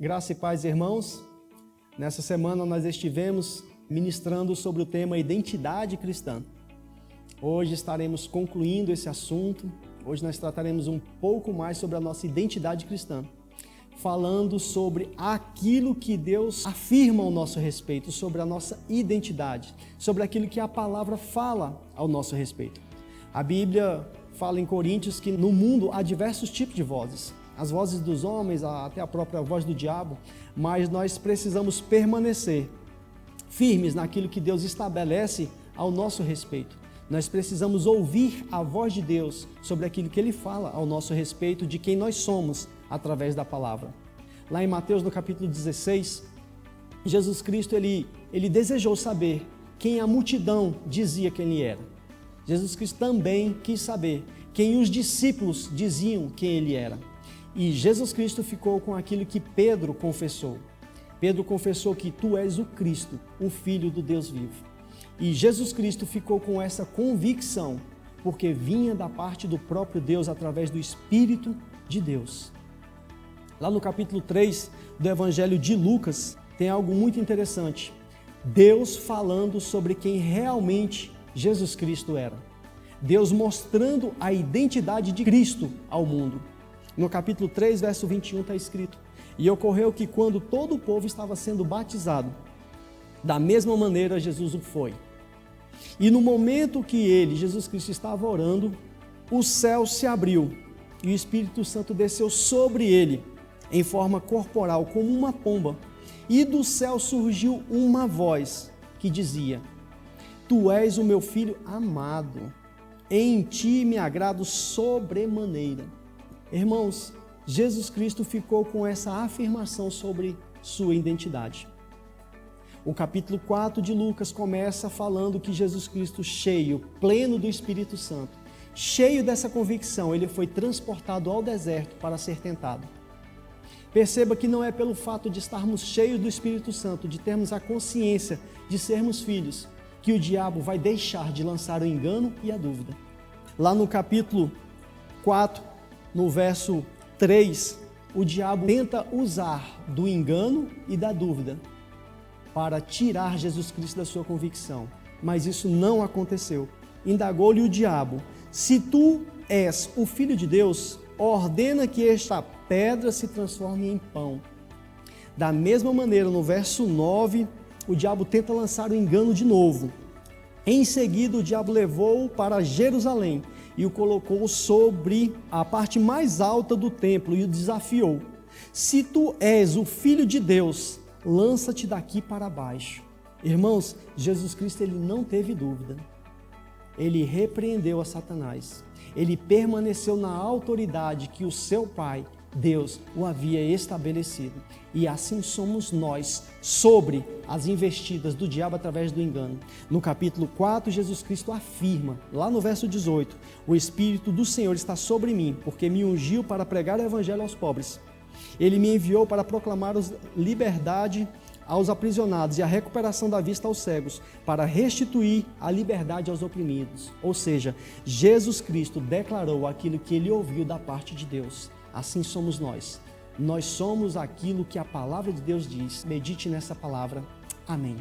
Graça e paz, irmãos. Nessa semana nós estivemos ministrando sobre o tema identidade cristã. Hoje estaremos concluindo esse assunto. Hoje nós trataremos um pouco mais sobre a nossa identidade cristã, falando sobre aquilo que Deus afirma ao nosso respeito, sobre a nossa identidade, sobre aquilo que a palavra fala ao nosso respeito. A Bíblia fala em Coríntios que no mundo há diversos tipos de vozes. As vozes dos homens, até a própria voz do diabo, mas nós precisamos permanecer firmes naquilo que Deus estabelece ao nosso respeito. Nós precisamos ouvir a voz de Deus sobre aquilo que Ele fala ao nosso respeito, de quem nós somos através da palavra. Lá em Mateus, no capítulo 16, Jesus Cristo ele desejou saber quem a multidão dizia que Ele era. Jesus Cristo também quis saber quem os discípulos diziam quem Ele era. E Jesus Cristo ficou com aquilo que Pedro confessou. Pedro confessou que tu és o Cristo, o Filho do Deus vivo. E Jesus Cristo ficou com essa convicção, porque vinha da parte do próprio Deus através do Espírito de Deus. Lá no capítulo 3 do Evangelho de Lucas, tem algo muito interessante. Deus falando sobre quem realmente Jesus Cristo era. Deus mostrando a identidade de Cristo ao mundo. No capítulo 3, verso 21, está escrito: E ocorreu que quando todo o povo estava sendo batizado, da mesma maneira Jesus o foi. E no momento que Jesus Cristo, estava orando, o céu se abriu e o Espírito Santo desceu sobre ele, em forma corporal, como uma pomba. E do céu surgiu uma voz que dizia: Tu és o meu filho amado, em ti me agrado sobremaneira. Irmãos, Jesus Cristo ficou com essa afirmação sobre sua identidade. O capítulo 4 de Lucas começa falando que Jesus Cristo, cheio, pleno do Espírito Santo, cheio dessa convicção, ele foi transportado ao deserto para ser tentado. Perceba que não é pelo fato de estarmos cheios do Espírito Santo, de termos a consciência de sermos filhos, que o diabo vai deixar de lançar o engano e a dúvida. Lá no capítulo 4, no verso 3, o diabo tenta usar do engano e da dúvida para tirar Jesus Cristo da sua convicção. Mas isso não aconteceu. Indagou-lhe o diabo: Se tu és o Filho de Deus, ordena que esta pedra se transforme em pão. Da mesma maneira, no verso 9, o diabo tenta lançar o engano de novo. Em seguida, o diabo levou-o para Jerusalém e o colocou sobre a parte mais alta do templo e o desafiou: Se tu és o Filho de Deus, lança-te daqui para baixo. Irmãos, Jesus Cristo ele não teve dúvida. Ele repreendeu a Satanás. Ele permaneceu na autoridade que o seu Pai, Deus, o havia estabelecido. E assim somos nós, sobre as investidas do diabo através do engano. No capítulo 4, Jesus Cristo afirma, lá no verso 18, o Espírito do Senhor está sobre mim, porque me ungiu para pregar o Evangelho aos pobres. Ele me enviou para proclamar liberdade aos aprisionados e a recuperação da vista aos cegos, para restituir a liberdade aos oprimidos. Ou seja, Jesus Cristo declarou aquilo que ele ouviu da parte de Deus. Assim somos nós. Nós somos aquilo que a palavra de Deus diz. Medite nessa palavra. Amém.